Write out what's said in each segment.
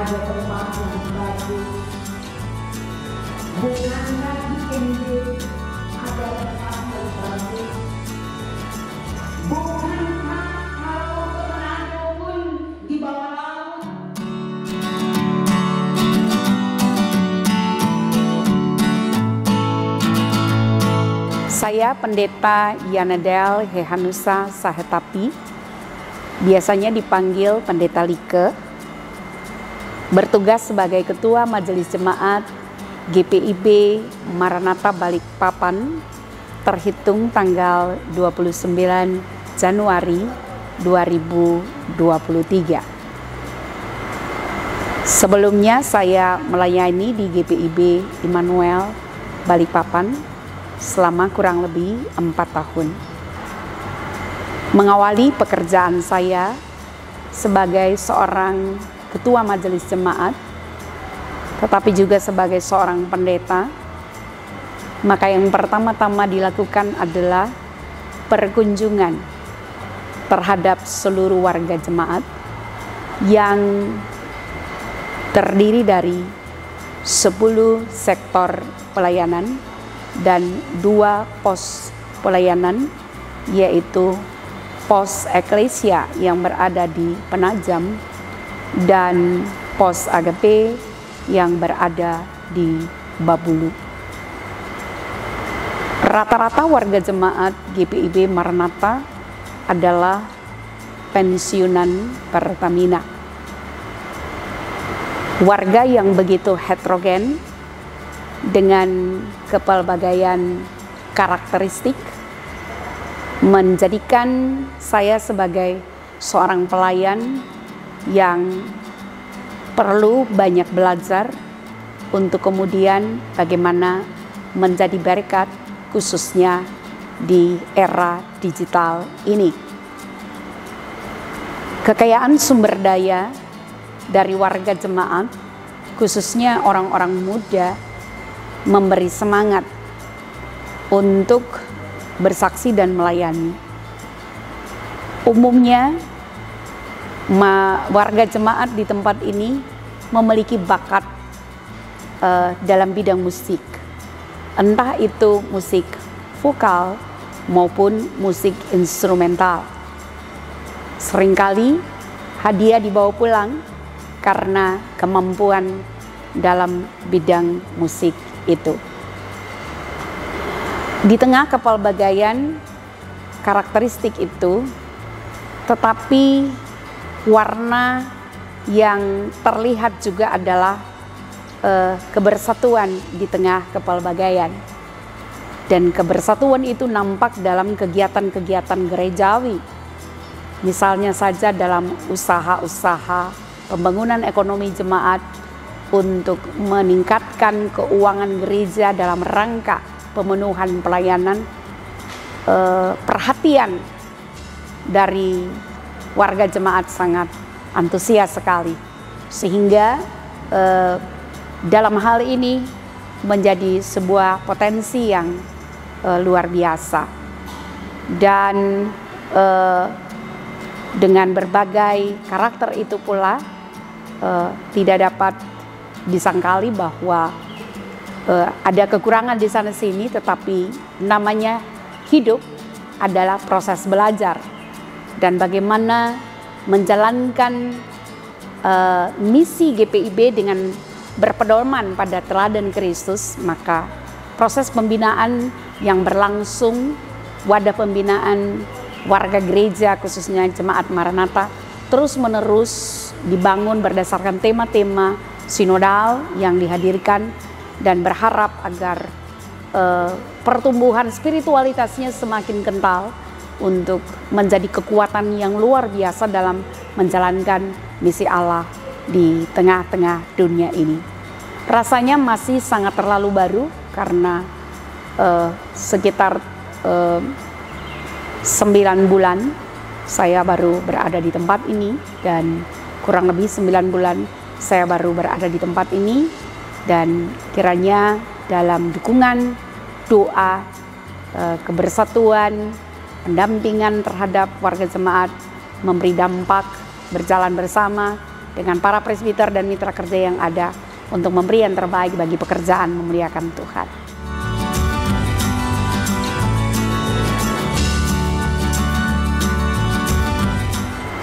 ada tempat yang bagus, bukankah di Injil ada tempat yang bagus, bukankah kalau ke Manado pun di bawah laut. Saya Pendeta Yanedel Hehanusa Sahetapi, biasanya dipanggil Pendeta Like, bertugas sebagai Ketua Majelis Jemaat GPIB Maranatha Balikpapan terhitung tanggal 29 Januari 2023. Sebelumnya saya melayani di GPIB Immanuel Balikpapan selama kurang lebih 4 tahun. Mengawali pekerjaan saya sebagai seorang ketua majelis jemaat, tetapi juga sebagai seorang pendeta, maka yang pertama-tama dilakukan adalah perkunjungan terhadap seluruh warga jemaat yang terdiri dari 10 sektor pelayanan dan 2 pos pelayanan, yaitu pos eklesia yang berada di Penajam dan pos agape yang berada di Babulu. Rata-rata warga jemaat GPIB Maranatha adalah pensiunan Pertamina. Warga yang begitu heterogen dengan kepelbagaian karakteristik menjadikan saya sebagai seorang pelayan yang perlu banyak belajar untuk kemudian bagaimana menjadi berkat khususnya di era digital ini. Kekayaan sumber daya dari warga jemaat, khususnya orang-orang muda, memberi semangat untuk bersaksi dan melayani. Umumnya warga jemaat di tempat ini memiliki bakat dalam bidang musik, entah itu musik vokal maupun musik instrumental. Seringkali hadiah dibawa pulang karena kemampuan dalam bidang musik itu. Di tengah kepelbagaian karakteristik itu, tetapi warna yang terlihat juga adalah kebersatuan di tengah kepelbagaian. Dan kebersatuan itu nampak dalam kegiatan-kegiatan gerejawi. Misalnya saja dalam usaha-usaha pembangunan ekonomi jemaat untuk meningkatkan keuangan gereja dalam rangka pemenuhan pelayanan, perhatian dari warga jemaat sangat antusias sekali, sehingga dalam hal ini menjadi sebuah potensi yang luar biasa. Dan dengan berbagai karakter itu pula tidak dapat disangkali bahwa ada kekurangan di sana sini, tetapi namanya hidup adalah proses belajar, dan bagaimana menjalankan misi GPIB dengan berpedoman pada teladan Kristus. Maka proses pembinaan yang berlangsung, wadah pembinaan warga gereja khususnya jemaat Maranatha terus menerus dibangun berdasarkan tema-tema sinodal yang dihadirkan, dan berharap agar pertumbuhan spiritualitasnya semakin kental untuk menjadi kekuatan yang luar biasa dalam menjalankan misi Allah di tengah-tengah dunia ini. Rasanya masih sangat terlalu baru karena sekitar 9 bulan saya baru berada di tempat ini, dan kurang lebih 9 bulan saya baru berada di tempat ini, dan kiranya dalam dukungan, doa, kebersatuan, pendampingan terhadap warga jemaat, memberi dampak, berjalan bersama, dengan para presbiter dan mitra kerja yang ada untuk memberi yang terbaik bagi pekerjaan memuliakan Tuhan.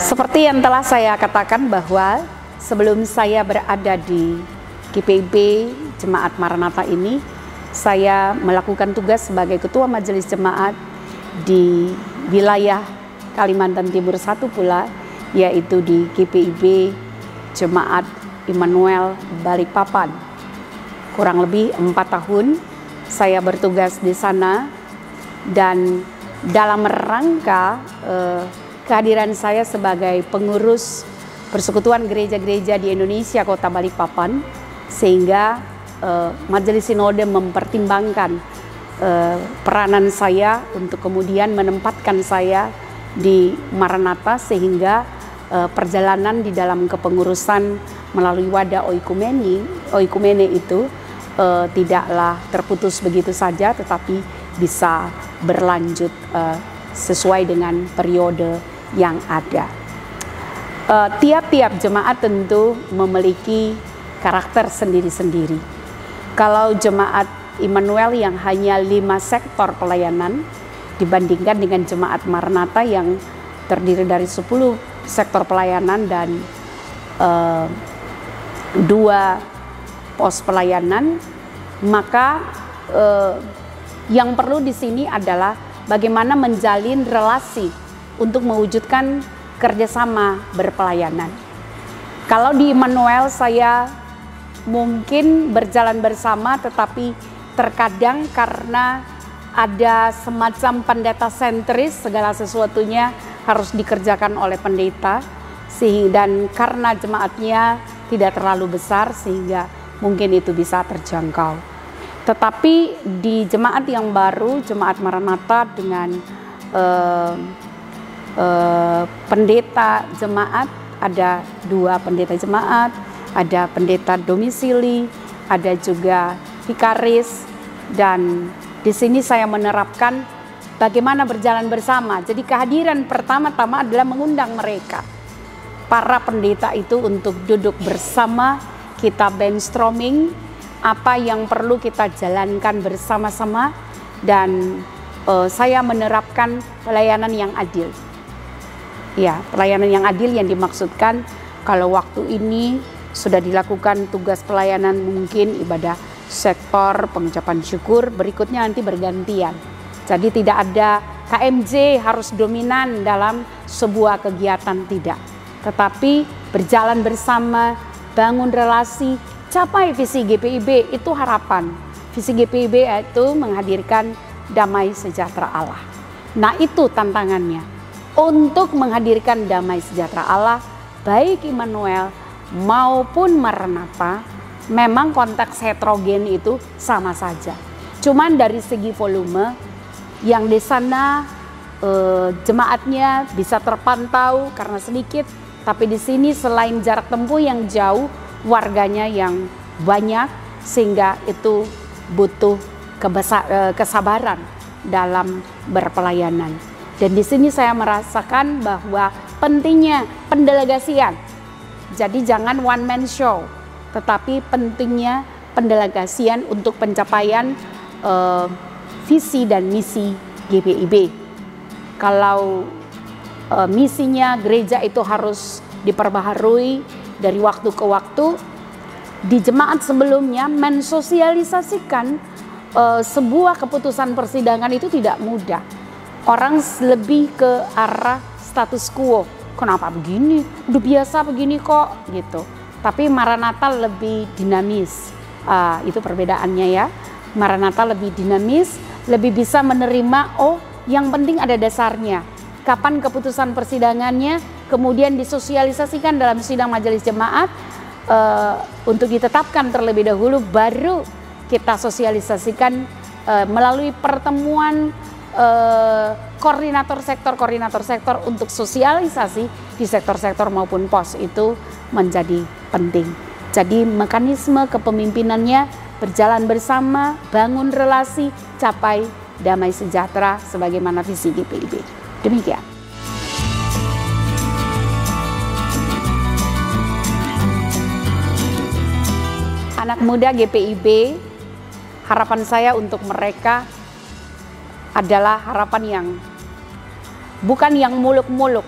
Seperti yang telah saya katakan bahwa sebelum saya berada di GPIB Jemaat Maranatha ini, saya melakukan tugas sebagai Ketua Majelis Jemaat di wilayah Kalimantan Timur 1 pula, yaitu di GPIB Jemaat Immanuel Balikpapan. Kurang lebih 4 tahun saya bertugas di sana, dan dalam rangka kehadiran saya sebagai pengurus Persekutuan Gereja-Gereja di Indonesia Kota Balikpapan, sehingga Majelis Sinode mempertimbangkan peranan saya untuk kemudian menempatkan saya di Maranatha, sehingga perjalanan di dalam kepengurusan melalui wadah oikumene itu tidaklah terputus begitu saja, tetapi bisa berlanjut sesuai dengan periode yang ada. Tiap-tiap jemaat tentu memiliki karakter sendiri-sendiri. Kalau jemaat Immanuel yang hanya 5 sektor pelayanan dibandingkan dengan jemaat Maranatha yang terdiri dari 10 sektor pelayanan dan 2 pos pelayanan, maka yang perlu di sini adalah bagaimana menjalin relasi untuk mewujudkan kerjasama berpelayanan. Kalau di Immanuel saya mungkin berjalan bersama, tetapi terkadang karena ada semacam pendeta sentris, segala sesuatunya harus dikerjakan oleh pendeta, dan karena jemaatnya tidak terlalu besar sehingga mungkin itu bisa terjangkau. Tetapi di jemaat yang baru, Jemaat Maranatha dengan pendeta jemaat, ada 2 pendeta jemaat, ada pendeta domisili, ada juga vikaris, dan di sini saya menerapkan bagaimana berjalan bersama. Jadi kehadiran pertama-tama adalah mengundang mereka, para pendeta itu, untuk duduk bersama, kita brainstorming apa yang perlu kita jalankan bersama-sama, dan saya menerapkan pelayanan yang adil. Ya, pelayanan yang adil yang dimaksudkan kalau waktu ini sudah dilakukan tugas pelayanan, mungkin ibadah sektor pengucapan syukur, berikutnya nanti bergantian. Jadi tidak ada KMJ harus dominan dalam sebuah kegiatan, tidak. Tetapi berjalan bersama, bangun relasi, capai visi GPIB, itu harapan. Visi GPIB itu menghadirkan damai sejahtera Allah. Nah, itu tantangannya. Untuk menghadirkan damai sejahtera Allah, baik Immanuel maupun Maranatha, memang konteks heterogen itu sama saja. Cuman dari segi volume, yang di sana jemaatnya bisa terpantau karena sedikit, tapi di sini selain jarak tempuh yang jauh, warganya yang banyak, sehingga itu butuh kesabaran dalam berpelayanan. Dan di sini saya merasakan bahwa pentingnya pendelegasian. Jadi jangan one man show, tetapi pentingnya pendelegasian untuk pencapaian visi dan misi GPIB. Kalau misinya gereja itu harus diperbaharui dari waktu ke waktu, di jemaat sebelumnya mensosialisasikan sebuah keputusan persidangan itu tidak mudah. Orang lebih ke arah status quo. Kenapa begini? Udah biasa begini kok, gitu. Tapi Maranatha lebih dinamis. Itu perbedaannya ya. Maranatha lebih dinamis, lebih bisa menerima, oh yang penting ada dasarnya. Kapan keputusan persidangannya, kemudian disosialisasikan dalam sidang majelis jemaat untuk ditetapkan terlebih dahulu, baru kita sosialisasikan melalui pertemuan koordinator sektor untuk sosialisasi di sektor-sektor maupun pos, itu menjadi penting. Jadi mekanisme kepemimpinannya berjalan bersama, bangun relasi, capai damai sejahtera sebagaimana visi GPIB. Demikian. anak-anak muda GPIB, harapan saya untuk mereka adalah harapan yang bukan yang muluk-muluk,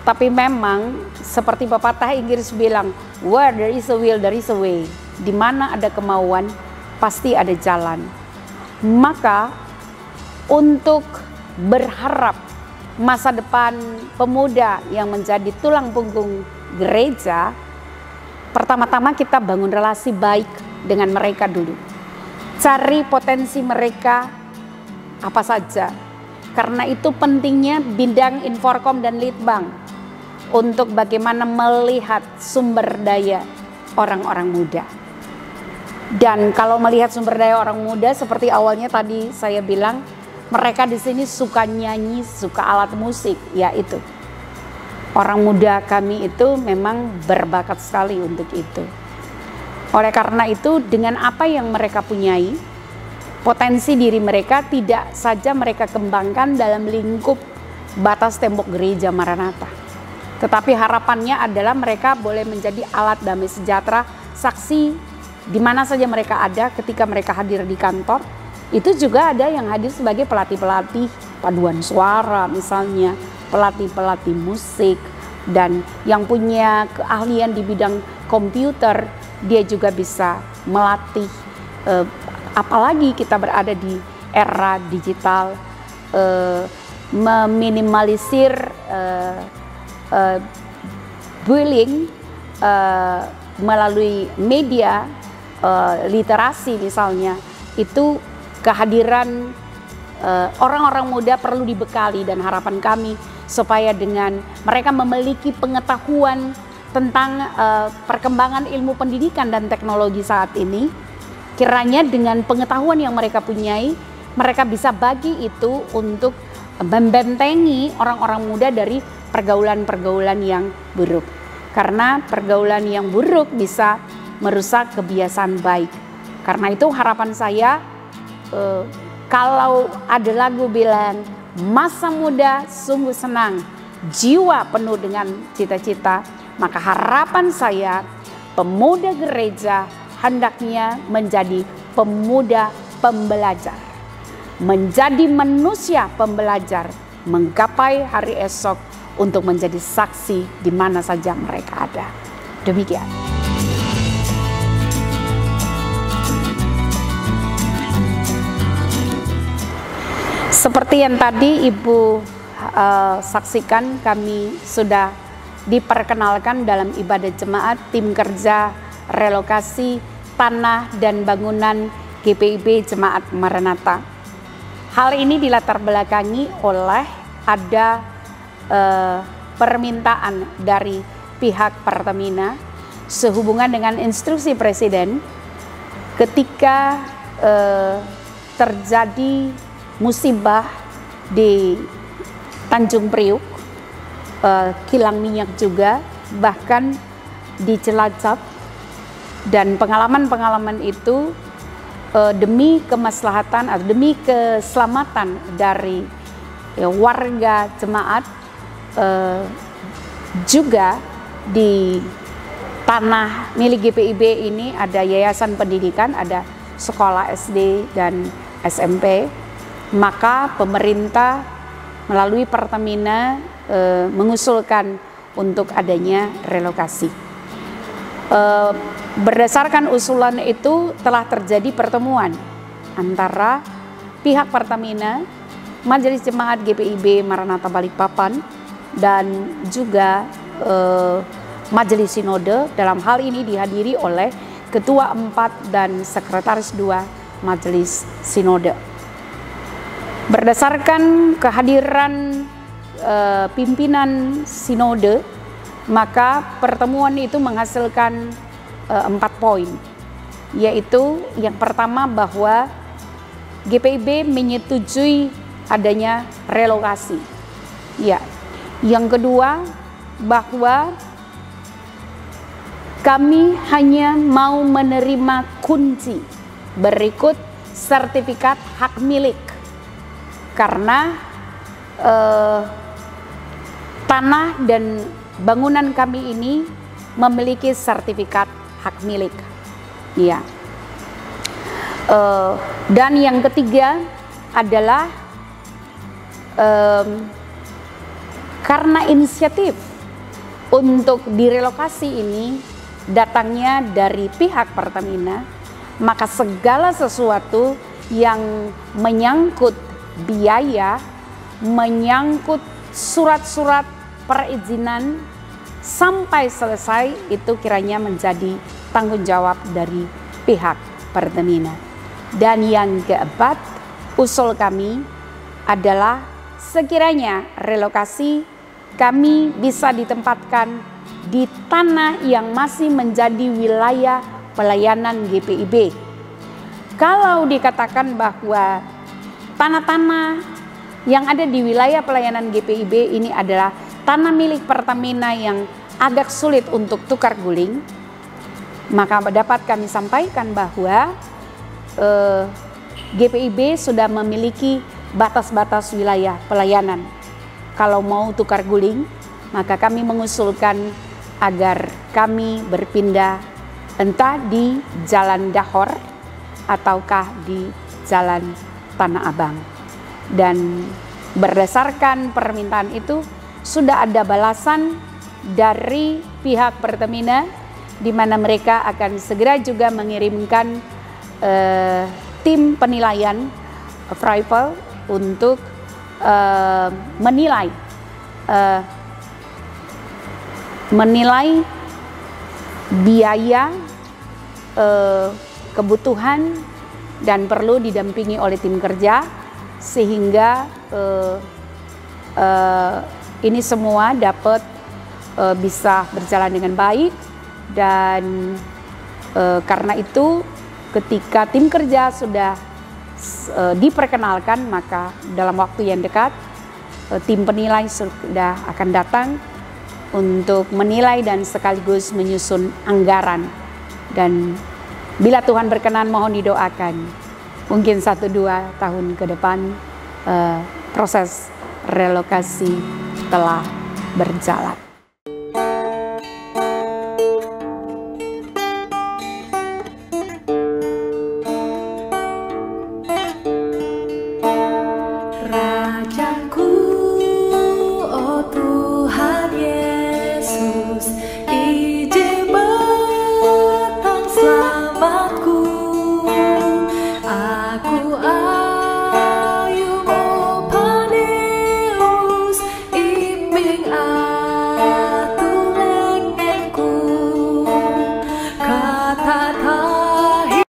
tapi memang seperti pepatah Inggris bilang, where there is a will, there is a way. Di mana ada kemauan, pasti ada jalan. Maka untuk berharap masa depan pemuda yang menjadi tulang punggung gereja, pertama-tama kita bangun relasi baik dengan mereka dulu. Cari potensi mereka apa saja. Karena itu pentingnya bidang Inforkom dan Litbang untuk bagaimana melihat sumber daya orang-orang muda. Dan kalau melihat sumber daya orang muda, seperti awalnya tadi saya bilang, mereka di sini suka nyanyi, suka alat musik, yaitu orang muda kami itu memang berbakat sekali untuk itu. Oleh karena itu, dengan apa yang mereka punyai, potensi diri mereka tidak saja mereka kembangkan dalam lingkup batas tembok gereja Maranatha, tetapi harapannya adalah mereka boleh menjadi alat damai sejahtera, saksi di mana saja mereka ada ketika mereka hadir di kantor. Itu juga ada yang hadir sebagai pelatih-pelatih paduan suara misalnya, pelatih-pelatih musik, dan yang punya keahlian di bidang komputer, dia juga bisa melatih. Apalagi kita berada di era digital, meminimalisir bullying melalui media, literasi misalnya, itu kehadiran orang-orang muda perlu dibekali, dan harapan kami supaya dengan mereka memiliki pengetahuan tentang perkembangan ilmu pendidikan dan teknologi saat ini, kiranya dengan pengetahuan yang mereka punyai, mereka bisa bagi itu untuk membentengi orang-orang muda dari pergaulan-pergaulan yang buruk. Karena pergaulan yang buruk bisa merusak kebiasaan baik. Karena itu harapan saya, kalau ada lagu bilang masa muda sungguh senang, jiwa penuh dengan cita-cita, maka harapan saya pemuda gereja hendaknya menjadi pemuda pembelajar, menjadi manusia pembelajar, menggapai hari esok untuk menjadi saksi di mana saja mereka ada. Demikian. Seperti yang tadi Ibu saksikan, kami sudah diperkenalkan dalam ibadah jemaat tim kerja relokasi tanah dan bangunan GPIB Jemaat Maranatha. Hal ini dilatar belakangi oleh ada permintaan dari pihak Pertamina sehubungan dengan instruksi Presiden ketika terjadi musibah di Tanjung Priuk, kilang minyak juga, bahkan di Cilacap, dan pengalaman-pengalaman itu demi kemaslahatan atau demi keselamatan dari warga jemaat, juga di tanah milik GPIB ini ada yayasan pendidikan, ada sekolah SD dan SMP. Maka pemerintah melalui Pertamina mengusulkan untuk adanya relokasi. Berdasarkan usulan itu telah terjadi pertemuan antara pihak Pertamina, Majelis Jemaat GPIB Maranatha Balikpapan, dan juga Majelis Sinode. Dalam hal ini dihadiri oleh Ketua 4 dan Sekretaris 2 Majelis Sinode. Berdasarkan kehadiran pimpinan sinode, maka pertemuan itu menghasilkan 4 poin, yaitu yang pertama bahwa GPIB menyetujui adanya relokasi. Ya, yang kedua bahwa kami hanya mau menerima kunci berikut sertifikat hak milik. Karena tanah dan bangunan kami ini memiliki sertifikat hak milik. Ya. Dan yang ketiga adalah karena inisiatif untuk direlokasi ini datangnya dari pihak Pertamina, maka segala sesuatu yang menyangkut biaya, menyangkut surat-surat perizinan sampai selesai itu kiranya menjadi tanggung jawab dari pihak Pertamina. Dan yang keempat, usul kami adalah sekiranya relokasi kami bisa ditempatkan di tanah yang masih menjadi wilayah pelayanan GPIB. Kalau dikatakan bahwa tanah-tanah yang ada di wilayah pelayanan GPIB ini adalah tanah milik Pertamina yang agak sulit untuk tukar guling, maka dapat kami sampaikan bahwa GPIB sudah memiliki batas-batas wilayah pelayanan. Kalau mau tukar guling, maka kami mengusulkan agar kami berpindah entah di Jalan Dahor ataukah di Jalan Tanah Abang. Dan berdasarkan permintaan itu sudah ada balasan dari pihak Pertamina, di mana mereka akan segera juga mengirimkan tim penilaian appraisal untuk menilai biaya, kebutuhan, dan perlu didampingi oleh tim kerja sehingga ini semua dapat bisa berjalan dengan baik. Dan karena itu ketika tim kerja sudah diperkenalkan, maka dalam waktu yang dekat tim penilai sudah akan datang untuk menilai dan sekaligus menyusun anggaran. Dan bila Tuhan berkenan, mohon didoakan mungkin 1-2 tahun ke depan proses relokasi telah berjalan. Rajaku, oh Tuhan Yesus, ijin datang selamatku. Aku ayum oh Paneus, imbing atu lengenku. Kata tahi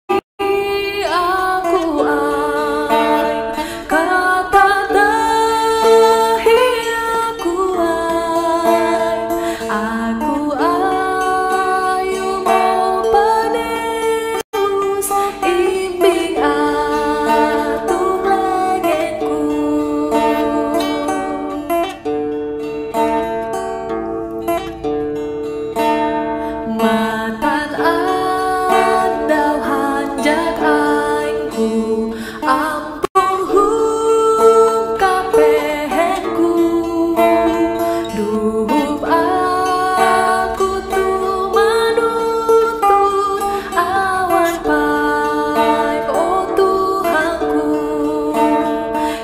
aku ay, kata tahi aku ay, aku ayum oh Paneus, imbing atu lengenku. Matan andau hanjak aingku, ampun hum kapehenku. Duhup aku tu manuntut awan pai, oh Tuhanku.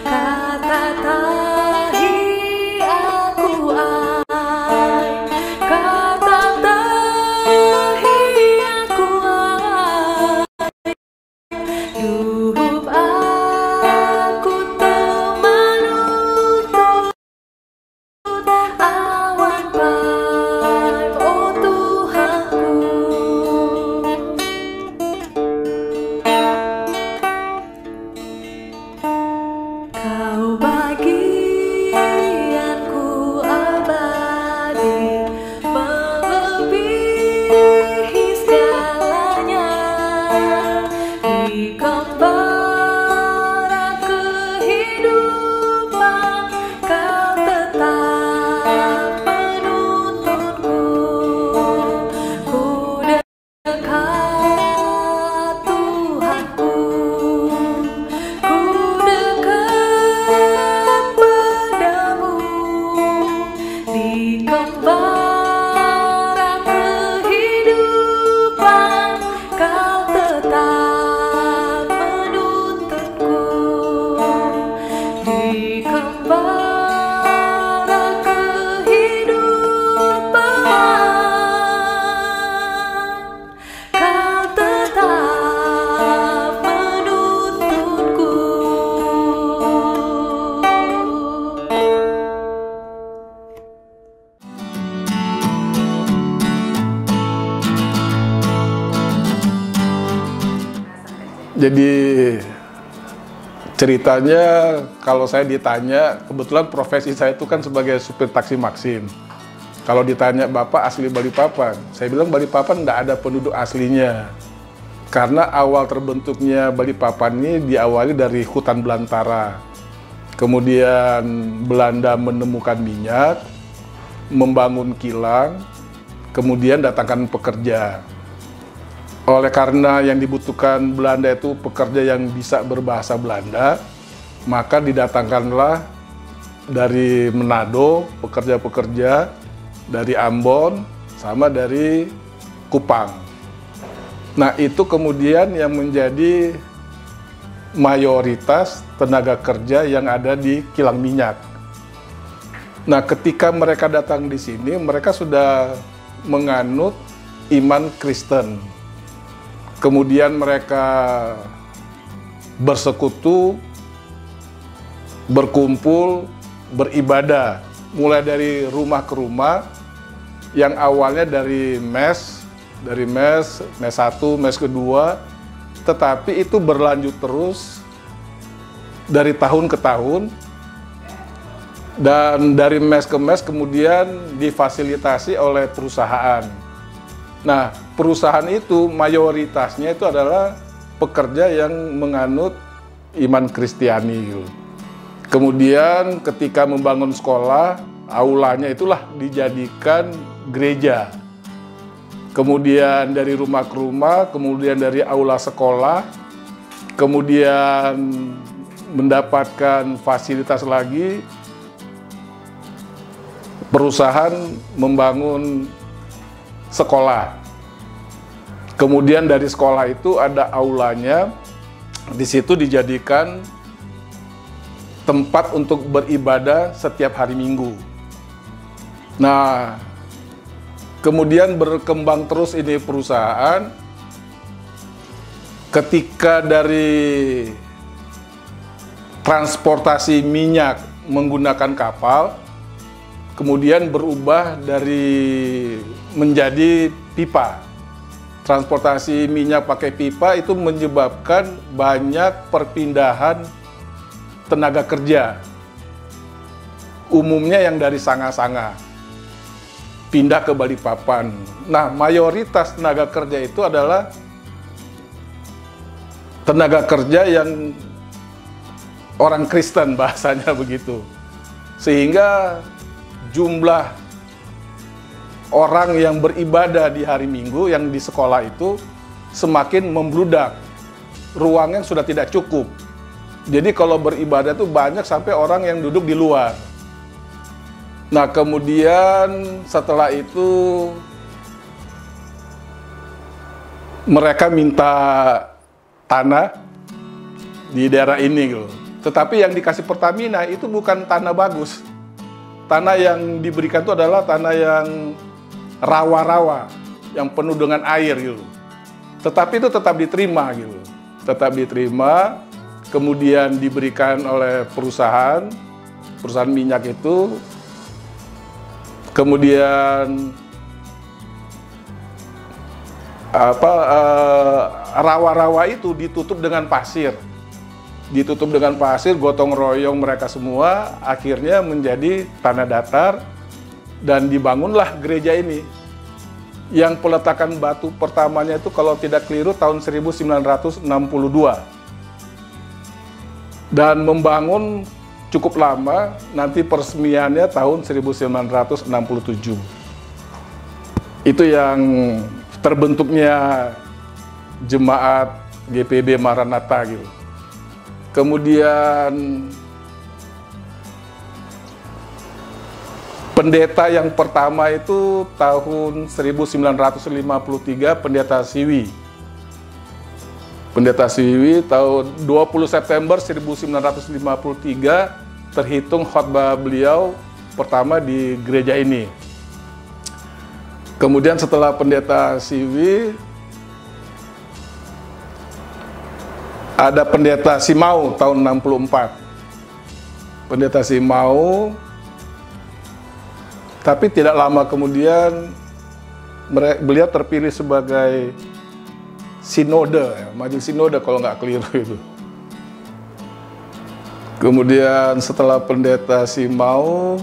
Kata tahi aku ay, kata tahi aku ay. Duhup Jadi ceritanya kalau saya ditanya, kebetulan profesi saya itu kan sebagai supir taksi Maxim. Kalau ditanya Bapak asli Balikpapan, saya bilang Balikpapan enggak ada penduduk aslinya. Karena awal terbentuknya Balikpapan ini diawali dari hutan belantara. Kemudian Belanda menemukan minyak, membangun kilang, kemudian datangkan pekerja. Oleh karena yang dibutuhkan Belanda itu pekerja yang bisa berbahasa Belanda, maka didatangkanlah dari Manado pekerja-pekerja dari Ambon sama dari Kupang. Nah, itu kemudian yang menjadi mayoritas tenaga kerja yang ada di kilang minyak. Nah, ketika mereka datang di sini, mereka sudah menganut iman Kristen. Kemudian mereka bersekutu, berkumpul, beribadah, mulai dari rumah ke rumah, yang awalnya dari mes 1, mes kedua, tetapi itu berlanjut terus dari tahun ke tahun, dan dari mes ke mes kemudian difasilitasi oleh perusahaan. Nah, perusahaan itu mayoritasnya itu adalah pekerja yang menganut iman Kristiani gitu. Kemudian ketika membangun sekolah, aulanya itulah dijadikan gereja. Kemudian dari rumah ke rumah, kemudian dari aula sekolah, kemudian mendapatkan fasilitas lagi, perusahaan membangun sekolah. Kemudian dari sekolah itu ada aulanya, di situ dijadikan tempat untuk beribadah setiap hari Minggu. Nah, kemudian berkembang terus ini perusahaan. Ketika dari transportasi minyak menggunakan kapal, kemudian berubah dari menjadi pipa. Transportasi minyak pakai pipa itu menyebabkan banyak perpindahan tenaga kerja. Umumnya yang dari Sanga-Sanga pindah ke Balikpapan. Nah, mayoritas tenaga kerja itu adalah tenaga kerja yang orang Kristen, bahasanya begitu. Sehingga jumlah orang yang beribadah di hari Minggu yang di sekolah itu semakin membludak. Ruangnya sudah tidak cukup. Jadi kalau beribadah itu banyak sampai orang yang duduk di luar. Nah, kemudian setelah itu mereka minta tanah di daerah ini gitu. Tetapi yang dikasih Pertamina itu bukan tanah bagus. Tanah yang diberikan itu adalah tanah yang rawa-rawa, yang penuh dengan air gitu. Tetapi itu tetap diterima gitu. Tetap diterima, kemudian diberikan oleh perusahaan minyak itu. Kemudian rawa-rawa itu ditutup dengan pasir. Ditutup dengan pasir, gotong royong mereka semua, akhirnya menjadi tanah datar, dan dibangunlah gereja ini. Yang peletakan batu pertamanya itu kalau tidak keliru tahun 1962. Dan membangun cukup lama, nanti peresmiannya tahun 1967. Itu yang terbentuknya jemaat GPB Maranatha gitu. Kemudian pendeta yang pertama itu tahun 1953, Pendeta Siwi. Pendeta Siwi tahun 20 September 1953 terhitung khotbah beliau pertama di gereja ini. Kemudian setelah Pendeta Siwi ada Pendeta Simau tahun 64. Pendeta Simau, tapi tidak lama kemudian beliau terpilih sebagai sinode, majelis sinode kalau nggak keliru itu. Kemudian setelah pendeta Simau,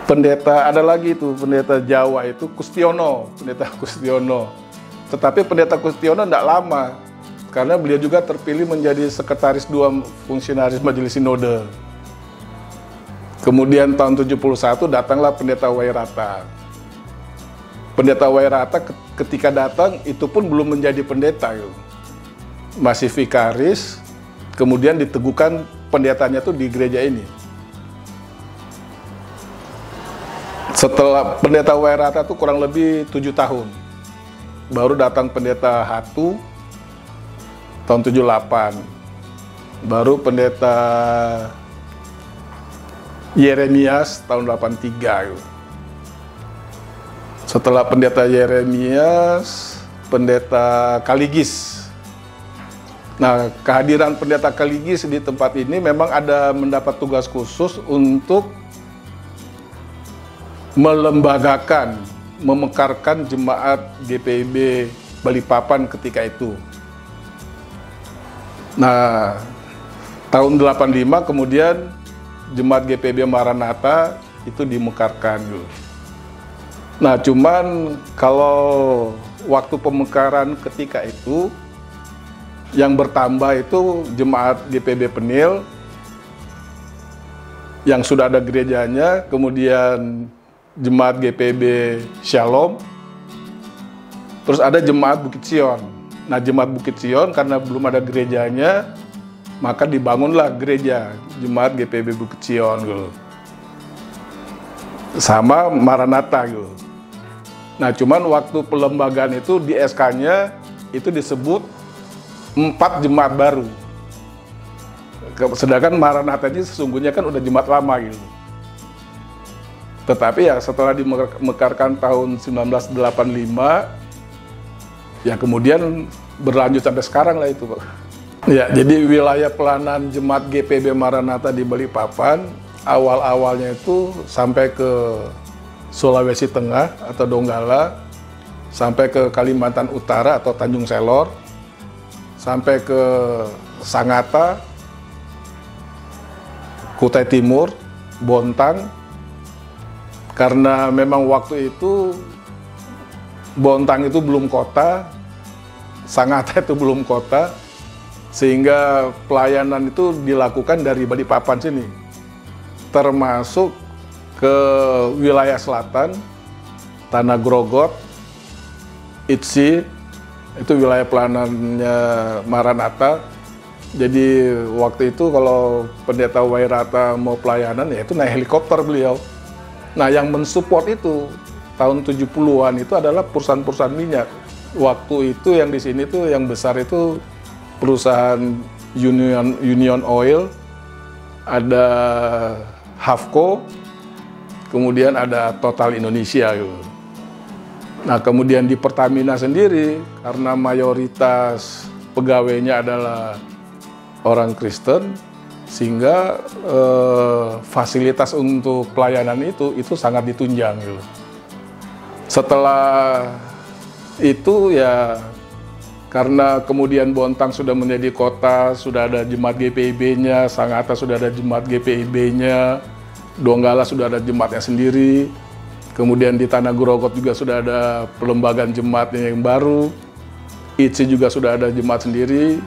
pendeta ada lagi itu, pendeta Jawa itu Kustiono, pendeta Kustiono. Tetapi pendeta Kustiono tidak lama, karena beliau juga terpilih menjadi sekretaris 2 fungsionaris majelis sinode. Kemudian tahun 71 datanglah pendeta Wairata. Pendeta Wairata ketika datang itu pun belum menjadi pendeta, masih vikaris. Kemudian diteguhkan pendetanya tuh di gereja ini. Setelah pendeta Wairata tuh kurang lebih 7 tahun, baru datang pendeta Hatu tahun 78, baru pendeta Yeremias tahun 83. Setelah pendeta Yeremias, pendeta Kaligis. Nah, kehadiran pendeta Kaligis di tempat ini memang ada mendapat tugas khusus untuk melembagakan, memekarkan jemaat GPIB Balikpapan ketika itu. Nah, tahun 85 kemudian jemaat GPIB Maranatha itu dimekarkan. Nah, cuman kalau waktu pemekaran ketika itu yang bertambah itu jemaat GPIB Penil yang sudah ada gerejanya, kemudian jemaat GPIB Shalom, terus ada jemaat Bukit Sion. Nah, jemaat Bukit Sion karena belum ada gerejanya, maka dibangunlah gereja jemaat GPIB Bukit Sion gitu. Sama Maranatha gitu. Nah, cuman waktu pelembagaan itu di SK-nya itu disebut 4 jemaat baru. Sedangkan Maranatha ini sesungguhnya kan udah jemaat lama gitu. Tetapi ya setelah dimekarkan tahun 1985, ya kemudian berlanjut sampai sekarang lah itu, Pak. Ya, jadi wilayah pelayanan jemaat GPIB Maranatha di Balikpapan awal-awalnya itu sampai ke Sulawesi Tengah atau Donggala, sampai ke Kalimantan Utara atau Tanjung Selor, sampai ke Sangatta, Kutai Timur, Bontang. Karena memang waktu itu Bontang itu belum kota, Sangatta itu belum kota, sehingga pelayanan itu dilakukan dari Balikpapan sini, termasuk ke wilayah selatan, Tanah Grogot, Itsi, itu wilayah pelayanannya Maranatha. Jadi waktu itu kalau pendeta Wairata mau pelayanan, ya itu naik helikopter beliau. Nah, yang mensupport itu tahun 70-an itu adalah perusahaan-perusahaan minyak. Waktu itu yang di sini tuh yang besar itu perusahaan Union Oil, ada Havco, kemudian ada Total Indonesia gitu. Nah, kemudian di Pertamina sendiri, karena mayoritas pegawainya adalah orang Kristen, sehingga fasilitas untuk pelayanan itu sangat ditunjang gitu. Setelah itu ya, karena kemudian Bontang sudah menjadi kota, sudah ada jemaat GPIB-nya, Sangatta sudah ada jemaat GPIB-nya, Donggala sudah ada jemaatnya sendiri. Kemudian di Tanah Grogot juga sudah ada pelembagaan jemaatnya yang baru. Itsi juga sudah ada jemaat sendiri.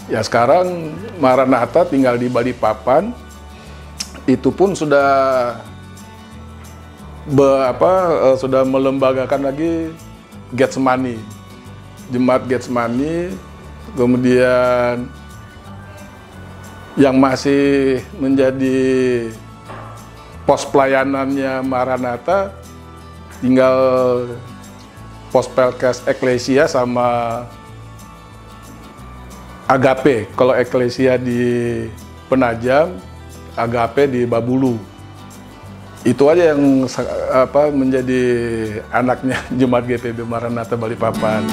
Ya sekarang Maranatha tinggal di Balikpapan. Itu pun sudah sudah melembagakan lagi Getsemani. Jemaat Getsemani. Kemudian yang masih menjadi pos pelayanannya Maranatha tinggal pos Pelkes Eklesia sama Agape. Kalau Eklesia di Penajam, Agape di Babulu. Itu aja yang menjadi anaknya Jemaat GPIB Maranatha Balikpapan.